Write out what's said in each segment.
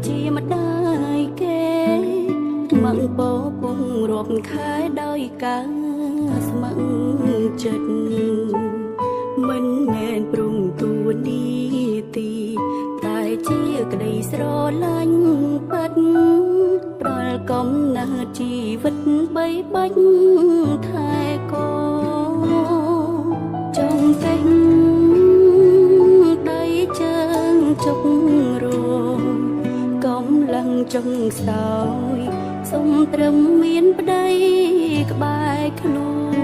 ជាម្ដាយគេមកបពងរាប់ខែដោយការស្មឹងចិត្តមិនមែនព្រមទួនីទីតែជាក្តីស្រឡាញ់ពិតប្រល់កំណើតជីវិតបីបាច់ថែកូនចង់ពេញដៃជើងចុករងកំឡឹងចង់ស្ទើយសុំត្រឹមមានប្តីក្បែរខ្លួន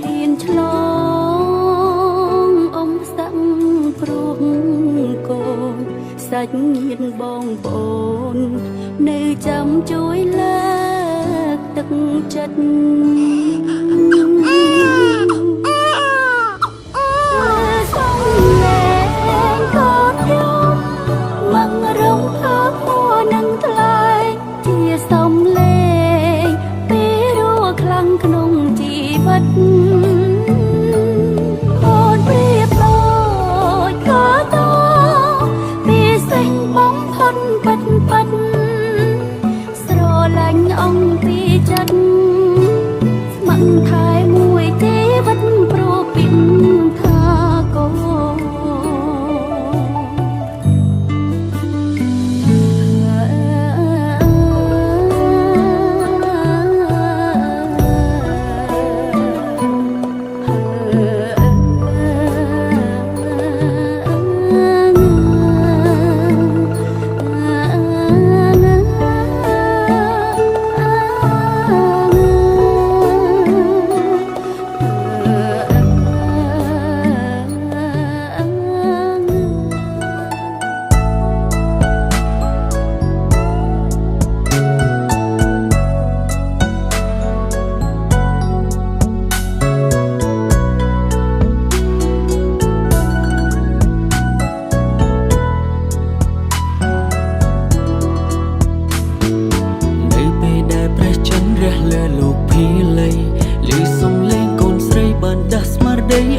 ហ៊ានឆ្លងអមសាក់ព្រោះកូនសាច់ញាតិបងប្អូននៅចាំជួយលើកទឹកចិត្តក្នុងជីវិតអូនប្រៀបដូចក៏តពីសេចបំផុតពិតពិតស្រឡាញ់អង្គពីចិត្តស្មឹងថែមួយជីវិតព្រោះពីថាកូន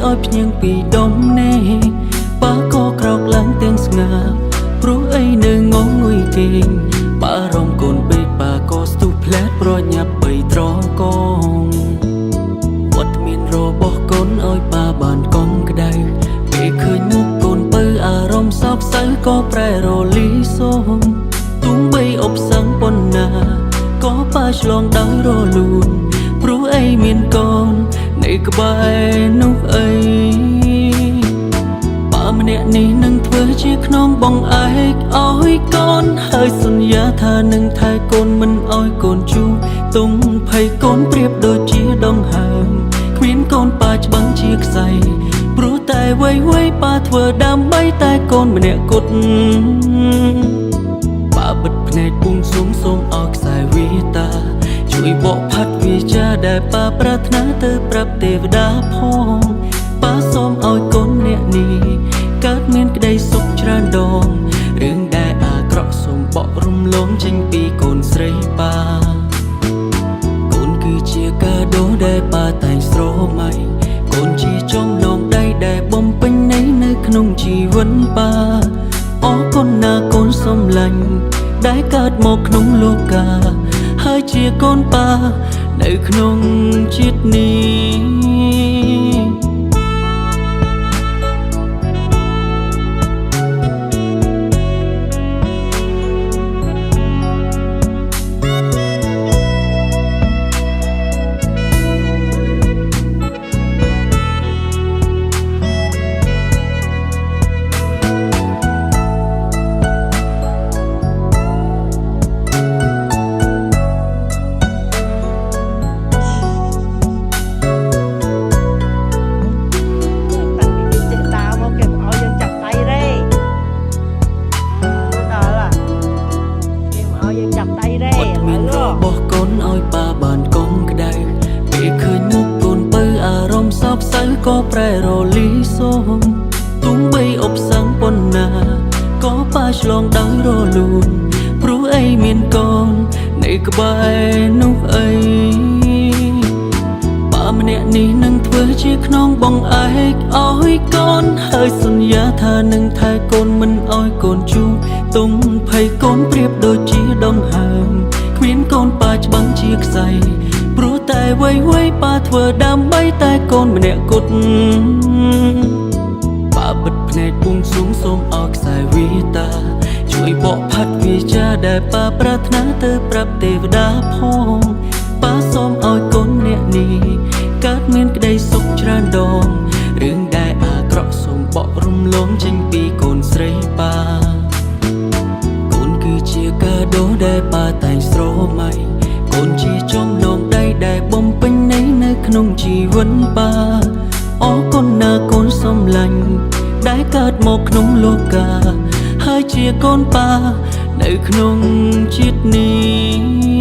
ឲ្យភ្នៀងពីដុំនេប៉ាក៏ក្រោកឡើងទាំងស្ងាព្រោះអីនៅងងុយគេងប៉ារំកូនពេកប៉ាក៏ស្ទុះផ្លែតប្រញាប់បីត្រកងវត្តមានរបស់កូនឲ្យប៉ាបានកងក្ដៅពេលឃើញមុខកូនបើអារម្មណ៍សោកសៅក៏ប្រែរលីសូមទុំបីអបសាំងប៉ុណ្ណាក៏ប៉ាឆ្លងដោយរលូនព្រោះអីមានកូននៅក្បែរនោះអីប៉ាម្នាក់នេះនឹងធ្វើជាខ្នងបងឯកឲ្យកូនហើយសន្យាថានឹងថែកូនមិនឲ្យកូនជូរទុំភ័យកូនប្រៀបដូចជាដងហើមគ្មានកូនប៉ាច្បាំងជាខ្សែព្រោះតែវ័យប៉ាធ្វើដើម្បីតែកូនម្នាក់គត់ប៉ាបិទភ្នែកពុំសុំសូមឲ្យខ្សែវាតាជួយបកផាត់វាចាដែលប៉ាប្រាថ្នាទៅប្រាប់ទេវតាផងប៉ាសូមឲ្យកូនអ្នកនេះកើតមានក្តីសុខច្រើនដងរឿងដែលអាក្រក់សូមបករំលងចេញពីកូនស្រីប៉ាកូនគឺជាកាដូដែលប៉ាតែងស្រមៃកូនជាចំណងដៃដែលបំពេញនៃនៅក្នុងជីវិតប៉ាអរគុណណាកូនសំឡាញ់ដែលកើតមកក្នុងលោកកាហើយជាកូនប៉ានៅក្នុងជាតិនេះ ก็แปรโรลีส้มตุ้มใบอบสังปนนาก็ป้าฉลองดังโรลูนพรู้ไอเมียนกอนในกบายนุกไอป้ามันเนี่ยนี่นั่งเถื่อชีขน น้องបងឯកអោយកូនហើយសន្យាថានឹងថែកូនមិនអោយកូនជូរទុំភ័យកូនប្រៀបដូចជាដងហើមគ្មានកូនប៉ាច្បាំងជាខ្សែព្រោះតែវ័យប៉ាធ្វើដើម្បីតែកូនម្នាក់គត់ប៉ាបិទភ្នែកពុំស៊ូងសូមអោយខ្សែវាតាជួយបកផាត់វាចាដែលប៉ាប្រាថ្នាទៅប្រាប់ទេវតាផងប៉ាសូមអោយកូនអ្នកនេះកើតមានក្តីសុខច្រើនដងរឿងដែលអាក្រក់សូមបករំលងចេញពីកូនស្រីប៉ាកូនគឺជាកាដូដែលប៉ាតែងស្រមៃកូនជាចំណងដៃដែលបំពេញនៃនៅក្នុងជីវិតប៉ាអរគុណណាកូនសំឡាញ់ដែលកើតមកក្នុងលោកាហើយជាកូនប៉ានៅក្នុងជាតិនេះ